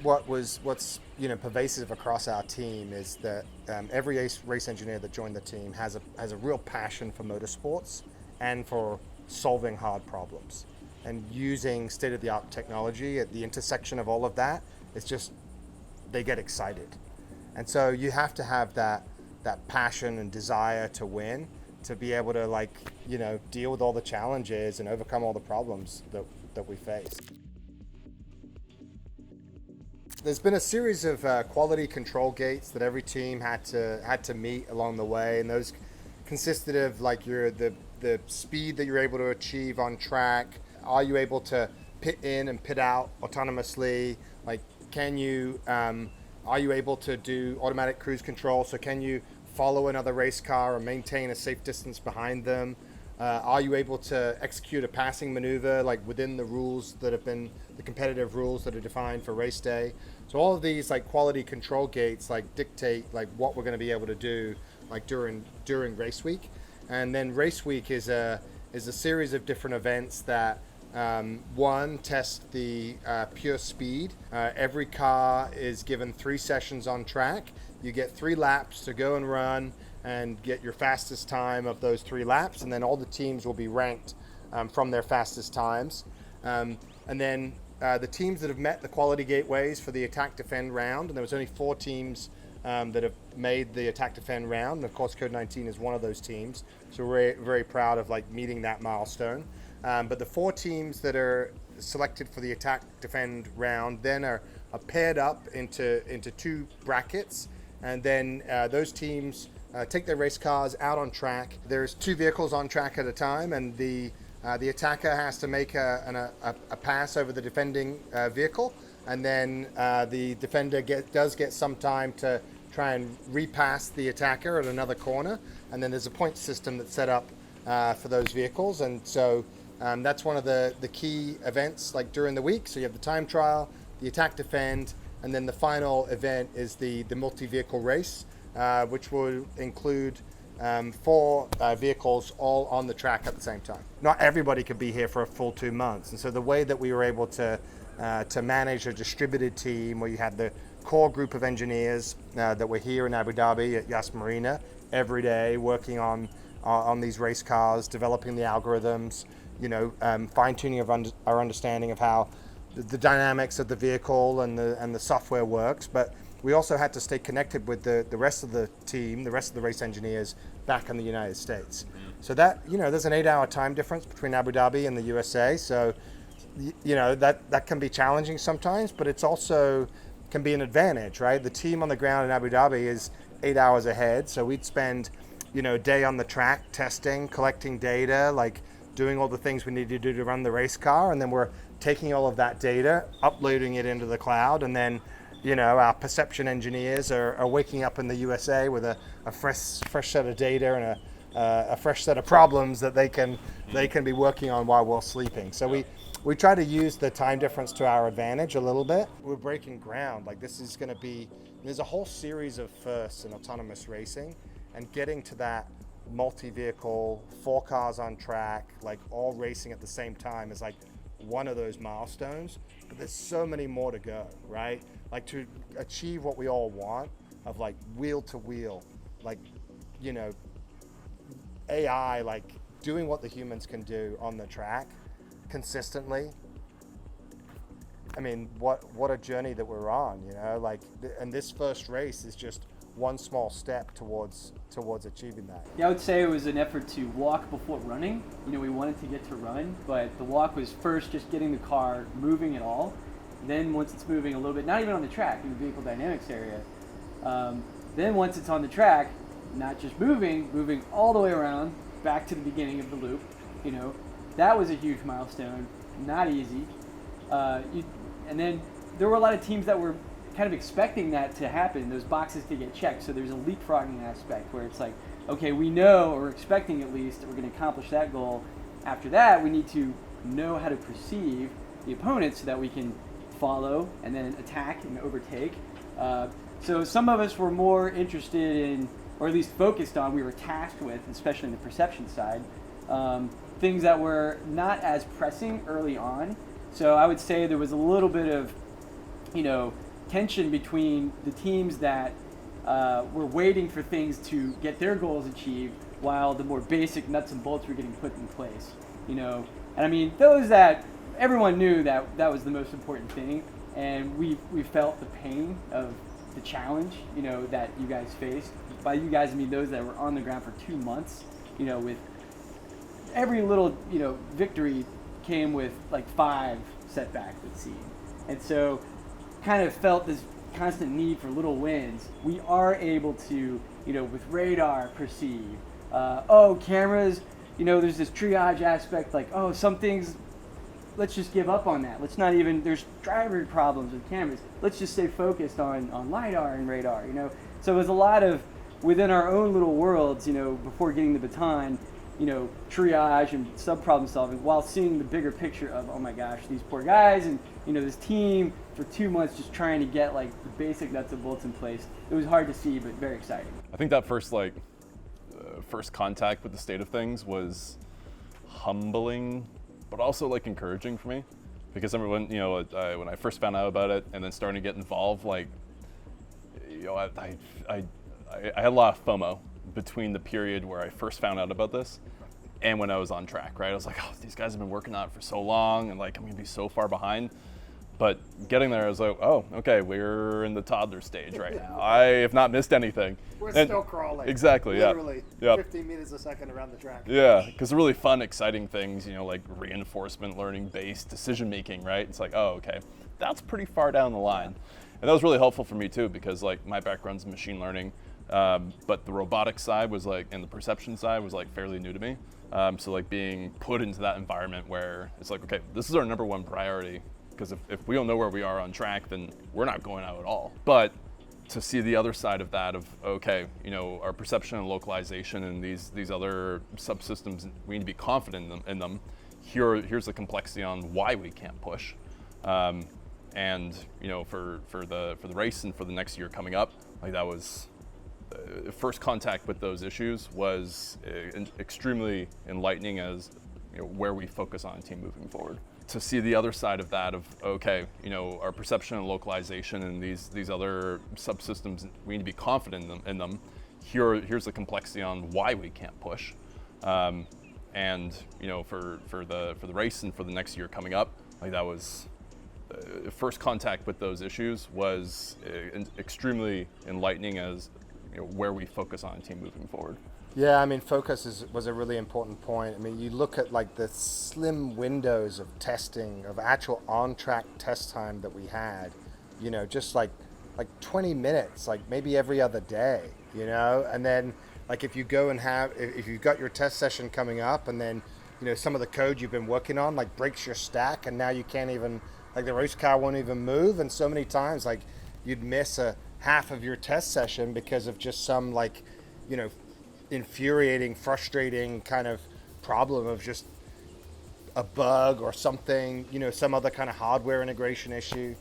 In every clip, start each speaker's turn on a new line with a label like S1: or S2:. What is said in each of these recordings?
S1: what's pervasive across our team is that every race engineer that joined the team has a real passion for motorsports and for solving hard problems, and using state-of-the-art technology at the intersection of all of that. It's just, they get excited. And so you have to have that passion and desire to win, to be able to deal with all the challenges and overcome all the problems that we face. There's been a series of quality control gates that every team had to meet along the way, and those consisted of the speed that you're able to achieve on track. Are you able to pit in and pit out autonomously? Are you able to do automatic cruise control? So can you follow another race car or maintain a safe distance behind them? Are you able to execute a passing maneuver within the rules that have been the competitive rules that are defined for race day? So all of these quality control gates dictate what we're going to be able to do during race week. And then race week is a series of different events that one, test the pure speed. Every car is given 3 sessions on track. You get 3 laps to go and run and get your fastest time of those 3 laps, and then all the teams will be ranked from their fastest times. And then the teams that have met the quality gateways for the attack defend round, and there was only 4 teams that have made the attack defend round, and of course Code 19 is one of those teams, so we're very proud of meeting that milestone. But the 4 teams that are selected for the attack defend round then are paired up into 2 brackets, and then those teams take their race cars out on track. There's 2 vehicles on track at a time, and the attacker has to make a pass over the defending vehicle, and then the defender does get some time to try and repass the attacker at another corner, and then there's a point system that's set up for those vehicles. And so that's one of the key events during the week. So you have the time trial, the attack defend, and then the final event is the multi-vehicle race, which will include 4 vehicles all on the track at the same time. Not everybody could be here for a full 2 months, and so the way that we were able to manage a distributed team, where you had the core group of engineers that were here in Abu Dhabi at Yas Marina every day, working on these race cars, developing the algorithms, fine-tuning of our understanding of how the dynamics of the vehicle and the software works. But we also had to stay connected with the rest of the team, the rest of the race engineers back in the United States. So that, there's an 8-hour time difference between Abu Dhabi and the USA. So, that can be challenging sometimes, but it's also can be an advantage, right? The team on the ground in Abu Dhabi is 8 hours ahead. So we'd spend, a day on the track testing, collecting data, doing all the things we need to do to run the race car. And then we're taking all of that data, uploading it into the cloud, and then our perception engineers are waking up in the USA with a fresh set of data and a fresh set of problems that they can be working on while we're sleeping. So we try to use the time difference to our advantage a little bit. We're breaking ground. This is going to be, there's a whole series of firsts in autonomous racing, and getting to that multi-vehicle, 4 cars on track, all racing at the same time is one of those milestones. But there's so many more to go, right? To achieve what we all want of wheel to wheel, AI, doing what the humans can do on the track consistently. I mean, what a journey that we're on, and this first race is just one small step towards achieving that.
S2: Yeah, I would say it was an effort to walk before running. We wanted to get to run, but the walk was first just getting the car moving at all. Then once it's moving a little bit, not even on the track, in the vehicle dynamics area, then once it's on the track, not just moving all the way around back to the beginning of the loop. That was a huge milestone, not easy. And then there were a lot of teams that were kind of expecting that to happen, those boxes to get checked. So there's a leapfrogging aspect where it's okay, we know, or expecting at least, that we're going to accomplish that goal. After that, we need to know how to perceive the opponent so that we can follow and then attack and overtake. So some of us were more interested in, or at least focused on, we were tasked with, especially in the perception side, things that were not as pressing early on. So I would say there was a little bit of, tension between the teams that were waiting for things to get their goals achieved, while the more basic nuts and bolts were getting put in place. And I mean, those that everyone knew that was the most important thing, and we felt the pain of the challenge, that you guys faced. By you guys, I mean those that were on the ground for 2 months, with every little, victory came with like 5 setbacks, it seemed. And so kind of felt this constant need for little wins. We are able to, with radar perceive, cameras, there's this triage aspect, like, some things, let's just give up on that. Let's not even, there's driver problems with cameras. Let's just stay focused on LiDAR and radar, So it was a lot of, within our own little worlds, before getting the baton, triage and sub-problem solving, while seeing the bigger picture of, oh my gosh, these poor guys and, this team for 2 months just trying to get like the basic nuts and bolts in place. It was hard to see, but very exciting.
S3: I think that first contact with the state of things was humbling, but also like encouraging for me, because everyone, when I first found out about it and then starting to get involved, like, I had a lot of FOMO between the period where I first found out about this and when I was on track, right? I was like, these guys have been working on it for so long, and like I'm gonna be so far behind. But getting there, I was like, okay, we're in the toddler stage right now. I have not missed anything.
S1: We're still crawling.
S3: Exactly,
S1: literally,
S3: yeah.
S1: 15 meters a second around the track.
S3: Yeah, because the really fun, exciting things, like reinforcement learning-based decision-making, right? It's like, okay, that's pretty far down the line. And that was really helpful for me too, because like my background's in machine learning, but the robotics side was like, and the perception side was like fairly new to me. So like being put into that environment where it's like, okay, this is our number one priority, because if we don't know where we are on track, then we're not going out at all. But to see the other side of that, of okay, our perception and localization and these other subsystems, we need to be confident in them. Here's the complexity on why we can't push. And for the race and for the next year coming up, like that was first contact with those issues was extremely enlightening as where we focus on a team moving forward. To see the other side of that, of okay, our perception and localization and these other subsystems, we need to be confident in them. Here's the complexity on why we can't push. And for the race and for the next year coming up, like that was first contact with those issues was extremely enlightening as where we focus on a team moving forward.
S1: Yeah, I mean, focus was a really important point. I mean, you look at like the slim windows of testing, of actual on-track test time that we had, just like 20 minutes, like maybe every other day, and then like if you go and if you've got your test session coming up and then, some of the code you've been working on like breaks your stack and now you can't even, like the race car won't even move, and so many times like you'd miss a half of your test session because of just some like, infuriating, frustrating kind of problem of just a bug or something, some other kind of hardware integration issue.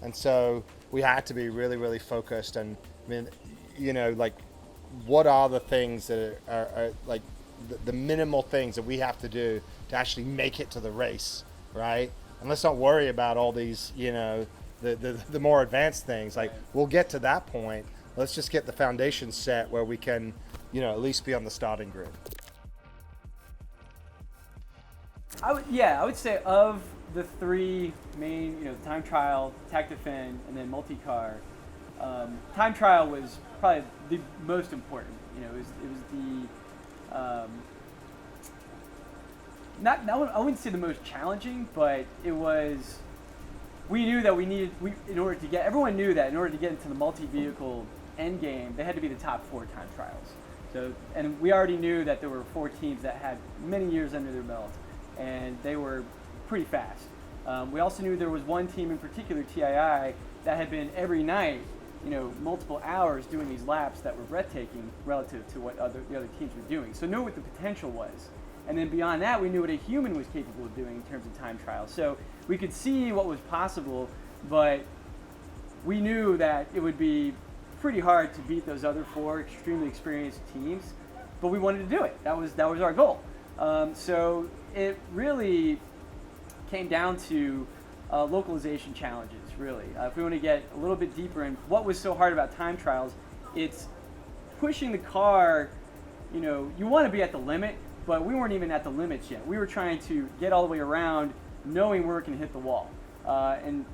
S1: And so we had to be really, really focused. And I mean, like what are the things that are like the minimal things that we have to do to actually make it to the race, right? And let's not worry about all these, the more advanced things. Like we'll get to that point. Let's just get the foundation set where we can, at least be on the starting grid.
S2: I would say of the 3 main, time trial, tech defend, and then multi-car, time trial was probably the most important. It was the I wouldn't say the most challenging, but it was. We knew that everyone knew that in order to get into the multi-vehicle end game, they had to be the top 4 time trials. So, and we already knew that there were 4 teams that had many years under their belt, and they were pretty fast. We also knew there was one team in particular, TII, that had been every night, multiple hours doing these laps that were breathtaking relative to what the other teams were doing. So knew what the potential was. And then beyond that, we knew what a human was capable of doing in terms of time trials. So we could see what was possible, but we knew that it would be pretty hard to beat those other 4 extremely experienced teams, but we wanted to do it. That was our goal. So it really came down to localization challenges really. If we want to get a little bit deeper in what was so hard about time trials, it's pushing the car. You want to be at the limit, but we weren't even at the limits yet. We were trying to get all the way around, knowing we were going to hit the wall. And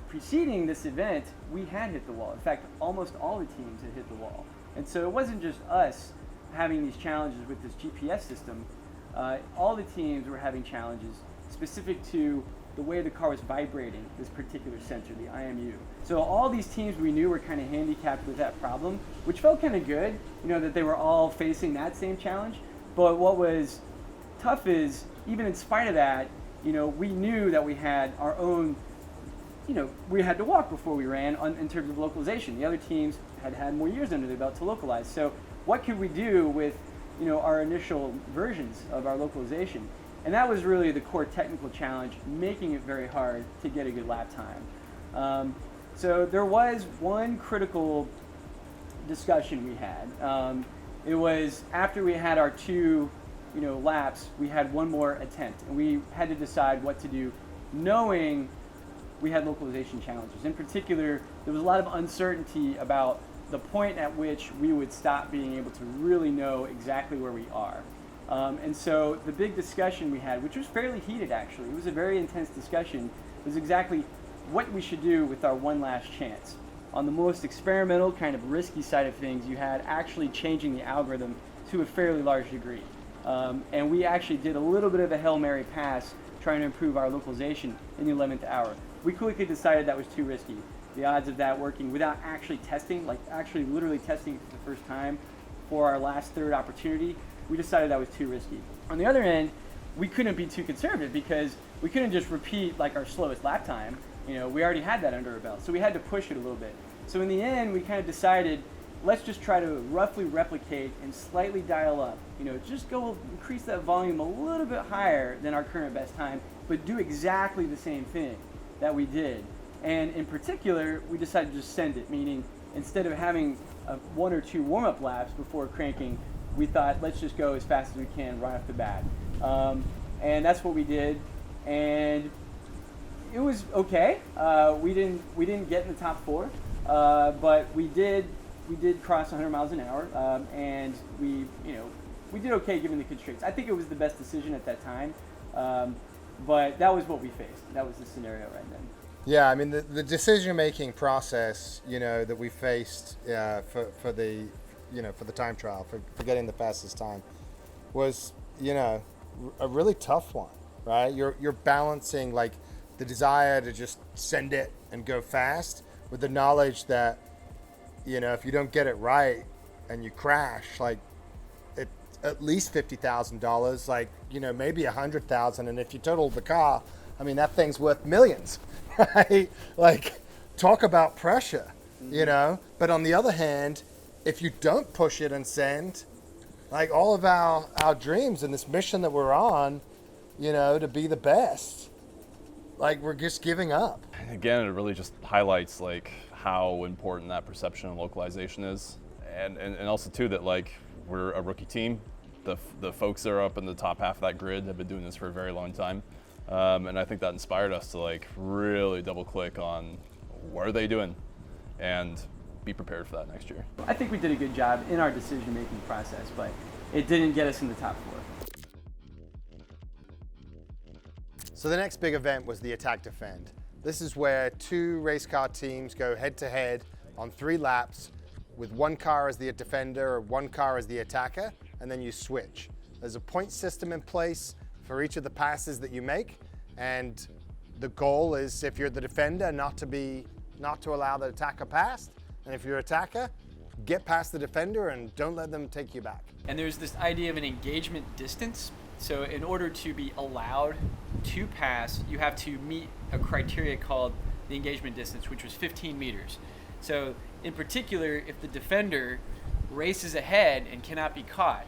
S2: preceding this event, we had hit the wall. In fact, almost all the teams had hit the wall. And so it wasn't just us having these challenges with this GPS system. All the teams were having challenges specific to the way the car was vibrating, this particular sensor, the IMU. So all these teams we knew were kind of handicapped with that problem, which felt kind of good, that they were all facing that same challenge. But what was tough is, even in spite of that, we knew that we had our own, we had to walk before we ran in terms of localization. The other teams had more years under their belt to localize. So what could we do with, our initial versions of our localization? And that was really the core technical challenge, making it very hard to get a good lap time. So there was one critical discussion we had. It was after we had our 2 laps, we had one more attempt, and we had to decide what to do, knowing we had localization challenges. In particular, there was a lot of uncertainty about the point at which we would stop being able to really know exactly where we are. And so the big discussion we had, which was fairly heated actually, it was a very intense discussion, was exactly what we should do with our one last chance. On the most experimental, kind of risky side of things, you had actually changing the algorithm to a fairly large degree. And we actually did a little bit of a Hail Mary pass trying to improve our localization in the 11th hour. We quickly decided that was too risky. The odds of that working without actually testing, like actually literally testing it for the first time for our last third opportunity, we decided that was too risky. On the other end, we couldn't be too conservative because we couldn't just repeat like our slowest lap time. We already had that under our belt, so we had to push it a little bit. So in the end, we kind of decided, let's just try to roughly replicate and slightly dial up. Just go increase that volume a little bit higher than our current best time, but do exactly the same thing that we did. And in particular, we decided to just send it, meaning instead of having 1 or 2 warm-up laps before cranking, we thought, let's just go as fast as we can right off the bat. And that's what we did. And it was okay. We didn't get in the top 4, but we did cross 100 miles an hour, and we did okay given the constraints. I think it was the best decision at that time, but that was what we faced. That was the scenario right then.
S1: Yeah, I mean the decision-making process, that we faced for the time trial, for getting the fastest time, was a really tough one, right? You're balancing like the desire to just send it and go fast with the knowledge that if you don't get it right and you crash, like it's at least $50,000, like maybe $100,000, and if you total the car, I mean that thing's worth millions, right? Like talk about pressure, But on the other hand, if you don't push it and send, like all of our dreams and this mission that we're on, to be the best, like we're just giving up.
S3: Again, it really just highlights like how important that perception and localization is, and also too that like we're a rookie team. The folks that are up in the top half of that grid have been doing this for a very long time, and I think that inspired us to like really double click on what are they doing, and be prepared for that next year.
S2: I think we did a good job in our decision-making process, but it didn't get us in the top 4.
S1: So the next big event was the Attack Defend. This is where 2 race car teams go head-to-head on 3 laps with 1 car as the defender or 1 car as the attacker, and then you switch. There's a point system in place for each of the passes that you make, and the goal is, if you're the defender, not to allow the attacker past, and if you're an attacker, get past the defender and don't let them take you back.
S2: And there's this idea of an engagement distance. So in order to be allowed to pass, you have to meet a criteria called the engagement distance, which was 15 meters. So in particular, if the defender races ahead and cannot be caught,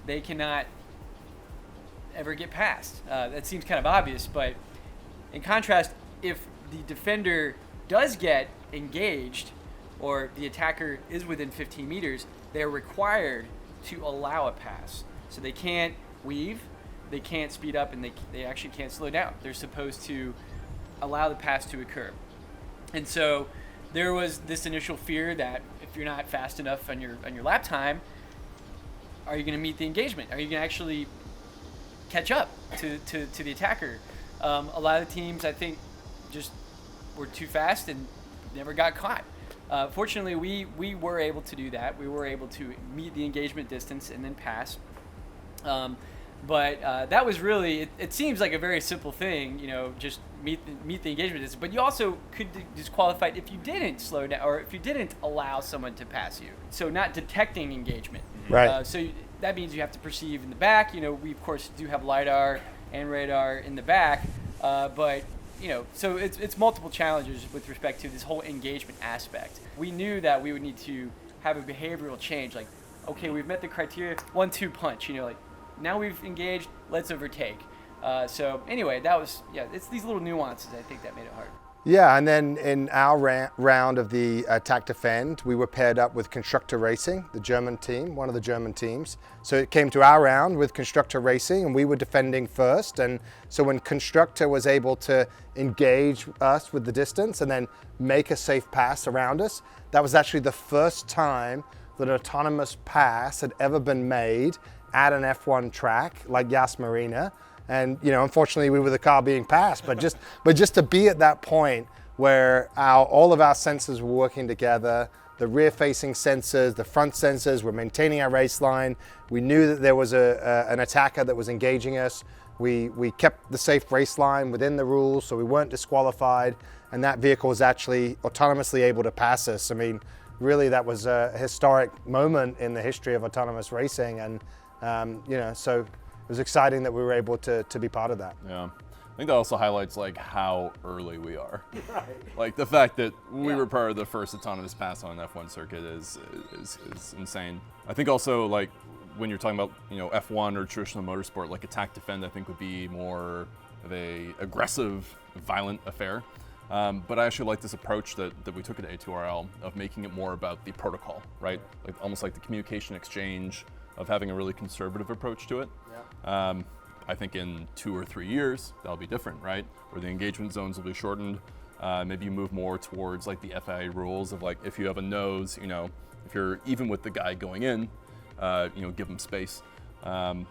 S2: they cannot ever get past. That seems kind of obvious, but in contrast, if the defender does get engaged or the attacker is within 15 meters, they're required to allow a pass. So they can't weave, they can't speed up, and they actually can't slow down. They're supposed to allow the pass to occur. And so there was this initial fear that if you're not fast enough on your lap time, are you going to meet the engagement? Are you going to actually catch up to the attacker? A lot of the teams, I think, just were too fast and never got caught. Fortunately, we were able to do that. We were able to meet the engagement distance and then pass. But that was really, it seems like a very simple thing, you know, just meet the engagement distance. But you also could disqualify if you didn't slow down or if you didn't allow someone to pass you. So not detecting engagement.
S1: Right.
S2: So that means you have to perceive in the back. You know, we of course do have LiDAR and radar in the back, but you know, so it's multiple challenges with respect to this whole engagement aspect. We knew that we would need to have a behavioral change, like, okay, we've met the criteria, 1-2 punch, you know, like, now we've engaged, let's overtake. So anyway, that was, it's these little nuances, I think, that made it hard.
S1: Yeah, and then in our round of the attack defend, we were paired up with Constructor Racing, the German team, one of the German teams. So it came to our round with Constructor Racing, and we were defending first. And so when Constructor was able to engage us with the distance and then make a safe pass around us, that was actually the first time that an autonomous pass had ever been made at an F1 track like Yas Marina. And you know, unfortunately, we were the car being passed. But just to be at that point where all of our sensors were working together, the rear-facing sensors, the front sensors, were maintaining our race line. We knew that there was an attacker that was engaging us. We kept the safe race line within the rules, so we weren't disqualified. And that vehicle was actually autonomously able to pass us. I mean, really, that was a historic moment in the history of autonomous racing. And you know, so it was exciting that we were able to be part of that.
S3: Yeah, I think that also highlights like how early we are. Right. Like the fact that we were part of the first autonomous pass on an F1 circuit is insane. I think also like when you're talking about, you know, F1 or traditional motorsport, like attack defend, I think would be more of a aggressive, violent affair. But I actually like this approach that we took at A2RL of making it more about the protocol, right? Like almost like the communication exchange of having a really conservative approach to it. Yeah. I think in 2 or 3 years, that'll be different, right? Where the engagement zones will be shortened. Maybe you move more towards like the FIA rules of like, if you have a nose, you know, if you're even with the guy going in, you know, give him space. I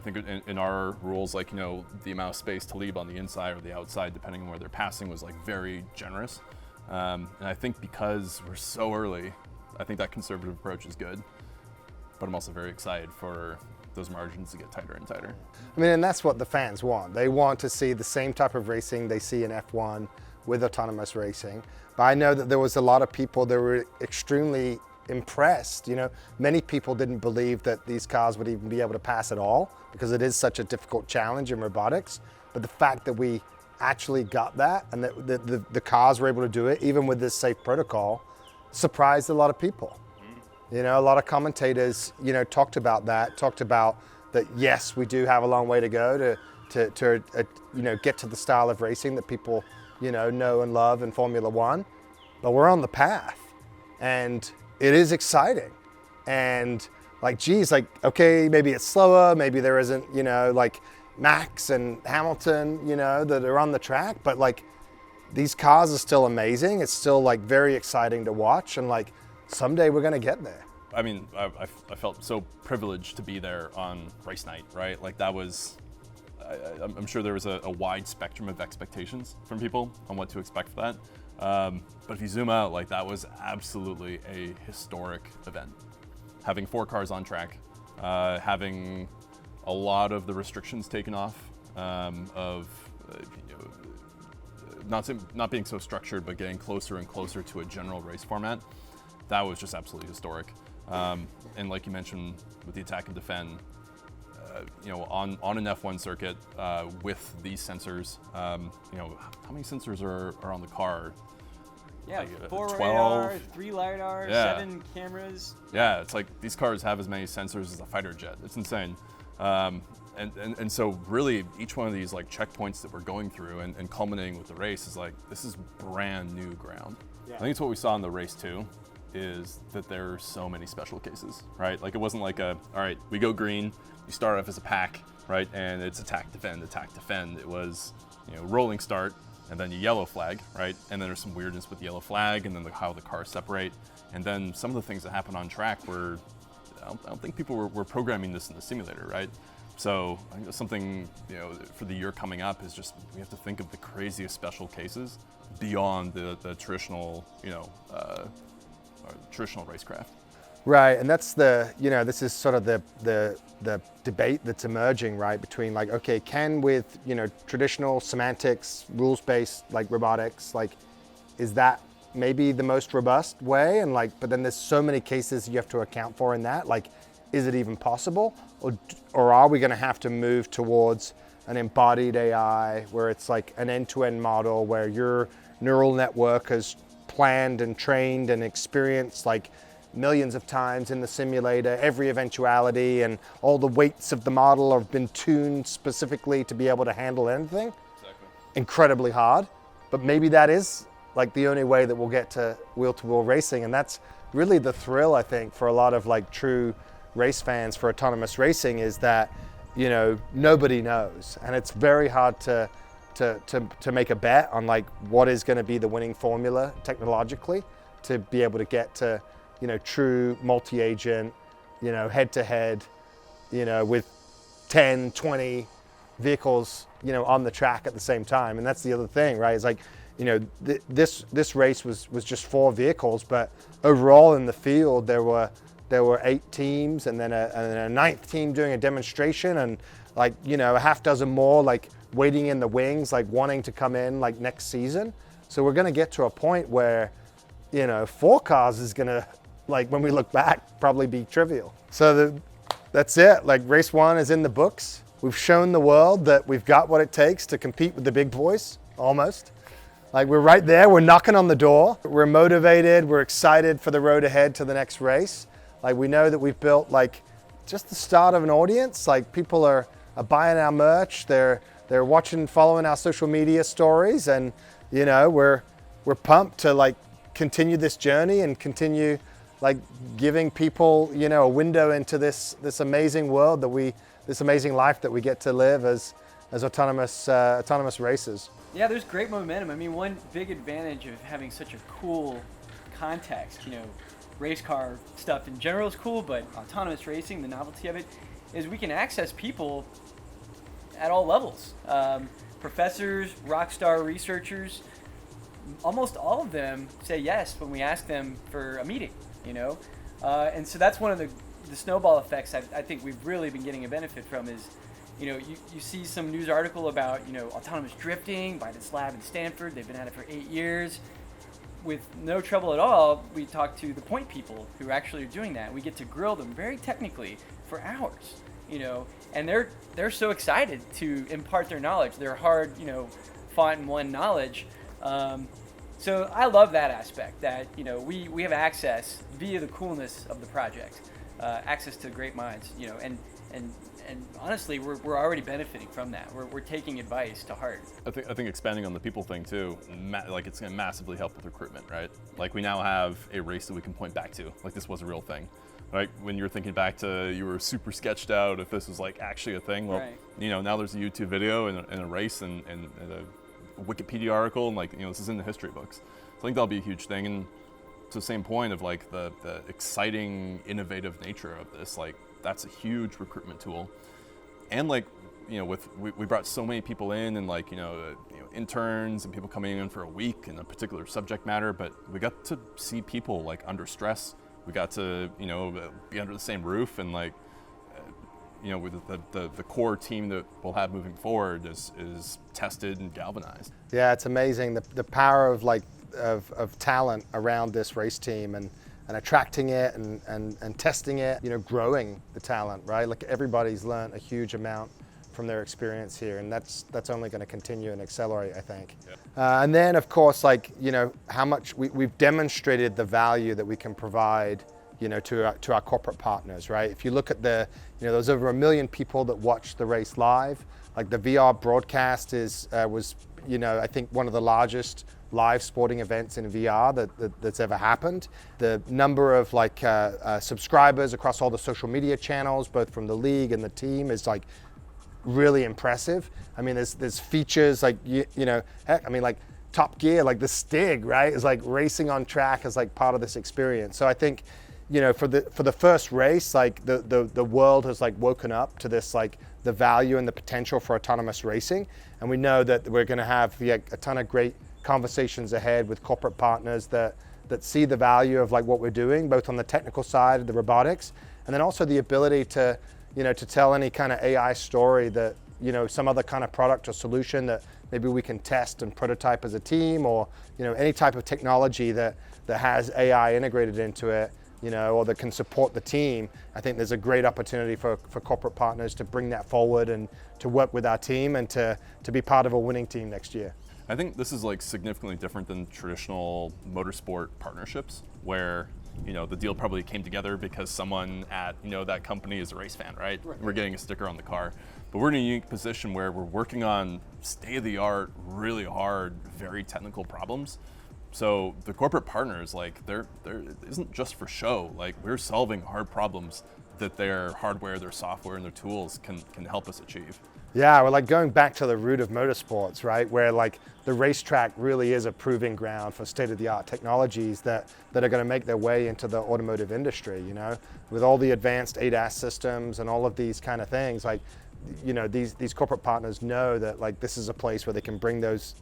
S3: think in our rules, like, you know, the amount of space to leave on the inside or the outside, depending on where they're passing, was like very generous. And I think because we're so early, I think that conservative approach is good. But I'm also very excited for those margins to get tighter and tighter.
S1: I mean, and that's what the fans want. They want to see the same type of racing they see in F1 with autonomous racing. But I know that there was a lot of people that were extremely impressed. You know, many people didn't believe that these cars would even be able to pass at all because it is such a difficult challenge in robotics. But the fact that we actually got that and that the cars were able to do it, even with this safe protocol, surprised a lot of people. You know, a lot of commentators, you know, talked about that, yes, we do have a long way to go to you know, get to the style of racing that people, you know and love in Formula One, but we're on the path, and it is exciting. And like, geez, like, okay, maybe it's slower, maybe there isn't, you know, like Max and Hamilton, you know, that are on the track, but like, these cars are still amazing. It's still like very exciting to watch, and like, someday we're gonna get there.
S3: I mean, I felt so privileged to be there on race night, right? Like that was, I'm sure there was a wide spectrum of expectations from people on what to expect for that. But if you zoom out, like that was absolutely a historic event. Having 4 cars on track, having a lot of the restrictions taken off, of you know, not being so structured, but getting closer and closer to a general race format. That was just absolutely historic. And like you mentioned with the attack and defend, you know, on an F1 circuit with these sensors, you know, how many sensors are on the car?
S2: Yeah,
S3: like,
S2: 4
S3: 12.
S2: radar, 3 LiDAR,
S3: Yeah.
S2: 7 cameras.
S3: Yeah, it's like these cars have as many sensors as a fighter jet. It's insane. And so really each one of these like checkpoints that we're going through and culminating with the race is like, this is brand new ground. Yeah. I think it's what we saw in the race too, is that there are so many special cases, right? Like it wasn't like all right, we go green, you start off as a pack, right? And it's attack, defend. It was, you know, rolling start, and then you yellow flag, right? And then there's some weirdness with the yellow flag, and then how the cars separate. And then some of the things that happen on track were, I don't think people were programming this in the simulator, right? So I think that's something, for the year coming up is just, we have to think of the craziest special cases beyond the traditional, traditional racecraft.
S1: Right, and that's this is sort of the debate that's emerging, right, between like, okay, can with, traditional semantics, rules-based like robotics, like, is that maybe the most robust way? And like, but then there's so many cases you have to account for in that, like, is it even possible? Or are we gonna have to move towards an embodied AI where it's like an end-to-end model where your neural network has planned and trained and experienced like millions of times in the simulator, every eventuality, and all the weights of the model have been tuned specifically to be able to handle anything?
S3: Exactly.
S1: Incredibly hard, but maybe that is like the only way that we'll get to wheel-to-wheel racing, and that's really the thrill, I think, for a lot of like true race fans for autonomous racing, is that nobody knows, and it's very hard to make a bet on like what is going to be the winning formula technologically to be able to get to true multi-agent, head-to-head, with 10, 20 vehicles, on the track at the same time. And that's the other thing, right? It's like, this race was just 4 vehicles, but overall in the field there were 8 teams, and then a 9th team doing a demonstration, and like, a half dozen more like waiting in the wings, like wanting to come in like next season. So we're going to get to a point where, 4 cars is going to, like, when we look back, probably be trivial. So that's it. Like, race 1 is in the books. We've shown the world that we've got what it takes to compete with the big boys, almost. Like, we're right there. We're knocking on the door. We're motivated. We're excited for the road ahead to the next race. Like, we know that we've built like just the start of an audience. Like, people are buying our merch. They're watching, following our social media stories, and we're pumped to like continue this journey and continue like giving people, a window into this amazing world this amazing life that we get to live as autonomous racers.
S2: Yeah, there's great momentum. I mean, one big advantage of having such a cool context, race car stuff in general is cool, but autonomous racing, the novelty of it, is we can access people at all levels. Professors, rock star researchers, almost all of them say yes when we ask them for a meeting. And so that's one of the snowball effects I think we've really been getting a benefit from is, you see some news article about, autonomous drifting by this lab in Stanford. They've been at it for 8 years. With no trouble at all, we talk to the point people who actually are doing that. We get to grill them very technically for hours, and they're so excited to impart their knowledge, their hard, fought and won knowledge. So I love that aspect, that we have access via the coolness of the project, access to great minds, and honestly, we're already benefiting from that. We're taking advice to heart.
S3: I think expanding on the people thing too, like it's going to massively help with recruitment, right? Like, we now have a race that we can point back to, like this was a real thing. Right? When you're thinking back to, you were super sketched out if this was like actually a thing. Well,
S2: right.
S3: Now there's a YouTube video and a race and a Wikipedia article, and like, this is in the history books. So I think that'll be a huge thing. And to the same point of like the exciting, innovative nature of this, like that's a huge recruitment tool. And like, we brought so many people in, and like, interns and people coming in for a week in a particular subject matter, but we got to see people like under stress. We got to, be under the same roof, and like, with the core team that we'll have moving forward is tested and galvanized.
S1: Yeah, it's amazing the power of like of talent around this race team, and attracting it and testing it, growing the talent, right? Like, everybody's learned a huge amount from their experience here, and that's only going to continue and accelerate, I think. Yeah. And then, of course, like, how much we've demonstrated the value that we can provide, to our corporate partners, right? If you look at there's over 1 million people that watch the race live. Like, the VR broadcast was I think one of the largest live sporting events in VR that's ever happened. The number of like subscribers across all the social media channels, both from the league and the team, is like really impressive. I mean, there's features like, you know, heck, I mean, like Top Gear, like the Stig, right, is like racing on track as like part of this experience. So I think, you know, for the first race, like the world has like woken up to this, like the value and the potential for autonomous racing. And we know that we're going to have a ton of great conversations ahead with corporate partners that see the value of like what we're doing, both on the technical side of the robotics, and then also the ability to, you know, to tell any kind of AI story that, you know, some other kind of product or solution that maybe we can test and prototype as a team, or, you know, any type of technology that has AI integrated into it, you know, or that can support the team. I think there's a great opportunity for corporate partners to bring that forward and to work with our team and to be part of a winning team next year.
S3: I think this is like significantly different than traditional motorsport partnerships, where, you know, the deal probably came together because someone at, you know, that company is a race fan, right? We're getting a sticker on the car. But we're in a unique position where we're working on state-of-the-art, really hard, very technical problems. So the corporate partners, like, they're it isn't just for show. Like, we're solving hard problems that their hardware, their software, and their tools can help us achieve.
S1: Yeah, we're like going back to the root of motorsports, right? Where like the racetrack really is a proving ground for state-of-the-art technologies that are going to make their way into the automotive industry, you know? With all the advanced ADAS systems and all of these kind of things, like, you know, these corporate partners know that like this is a place where they can bring those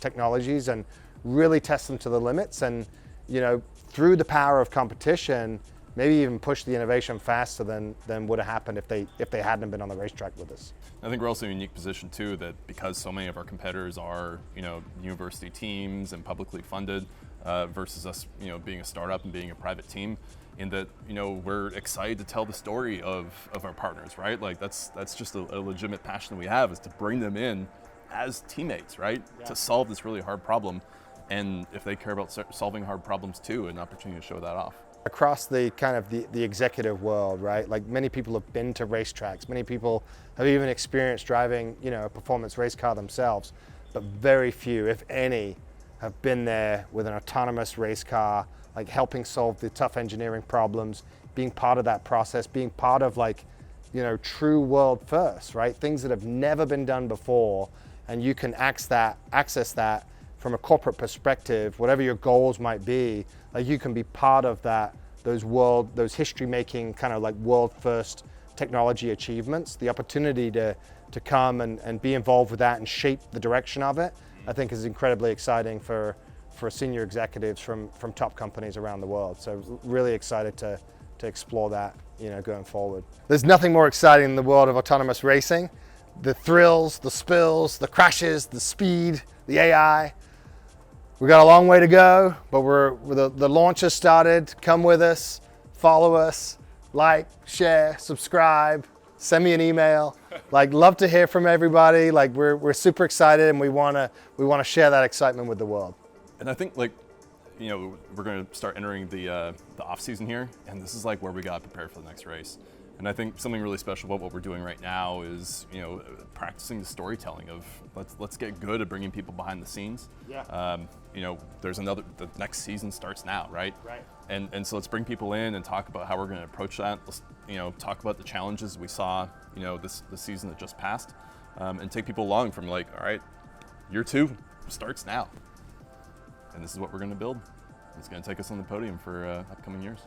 S1: technologies and really test them to the limits, and, you know, through the power of competition, maybe even push the innovation faster than would have happened if they hadn't been on the racetrack with us.
S3: I think we're also in a unique position too, that because so many of our competitors are, you know, university teams and publicly funded, versus us, you know, being a startup and being a private team, in that, you know, we're excited to tell the story of our partners, right? Like that's just a legitimate passion that we have, is to bring them in as teammates, right? Yeah. To solve this really hard problem. And if they care about solving hard problems too, an opportunity to show that off.
S1: Across the kind of the executive world, right? Like many people have been to racetracks, many people have even experienced driving, you know, a performance race car themselves, but very few, if any, have been there with an autonomous race car, like helping solve the tough engineering problems, being part of that process, being part of like, you know, true world first, right? Things that have never been done before, and you can access that from a corporate perspective, whatever your goals might be, like you can be part of that, those history-making kind of like world-first technology achievements. The opportunity to come and be involved with that and shape the direction of it, I think is incredibly exciting for senior executives from top companies around the world. So really excited to explore that, you know, going forward. There's nothing more exciting in the world of autonomous racing. The thrills, the spills, the crashes, the speed, the AI. We got a long way to go, but the launch has started. Come with us, follow us, like, share, subscribe, send me an email. Like, love to hear from everybody. Like, we're super excited, and we wanna share that excitement with the world.
S3: And I think, like, you know, we're going to start entering the off season here, and this is like where we got prepared for the next race. And I think something really special about what we're doing right now is, you know, practicing the storytelling of let's get good at bringing people behind the scenes. Yeah. You know, the next season starts now, right? Right. And so let's bring people in and talk about how we're going to approach that. Let's, you know, talk about the challenges we saw, you know, the season that just passed, and take people along from like, all right, year 2 starts now, and this is what we're going to build. It's going to take us on the podium for upcoming years.